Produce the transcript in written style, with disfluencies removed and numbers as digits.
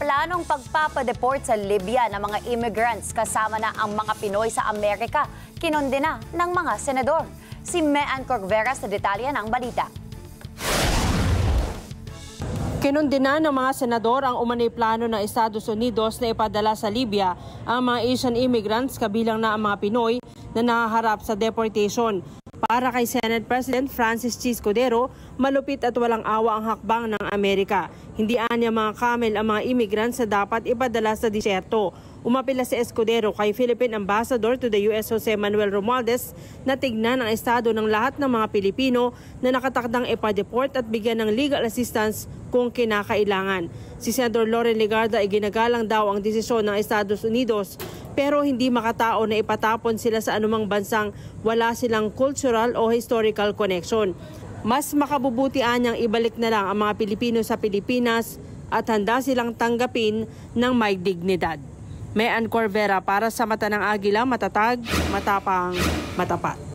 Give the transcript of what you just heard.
planong pagpapadeport sa Libya ng mga immigrants kasama na ang mga Pinoy sa Amerika, kinondena ng mga senador. Si Mean Corveras sa detalye ng balita. Kinundina ng mga senador ang umano'y plano ng Estados Unidos na ipadala sa Libya ang mga Asian immigrants kabilang na ang mga Pinoy na nahaharap sa deportation. Para kay Senate President Francis G. Escudero, malupit at walang awa ang hakbang ng Amerika. Hindi anya mga kamel ang mga immigrants na dapat ipadala sa disyerto. Umapila si Escudero kay Philippine Ambassador to the U.S. Jose Manuel Romualdez na tignan ang estado ng lahat ng mga Pilipino na nakatakdang ipa-deport at bigyan ng legal assistance kung kinakailangan. Si Senador Loren Legarda ay ginagalang daw ang desisyon ng Estados Unidos pero hindi makatao na ipatapon sila sa anumang bansang wala silang cultural o historical connection. Mas makabubuti anyang ibalik na lang ang mga Pilipino sa Pilipinas at handa silang tanggapin ng may dignidad. Mean Corvera para sa Mata ng Agila, matatag, matapang, matapat.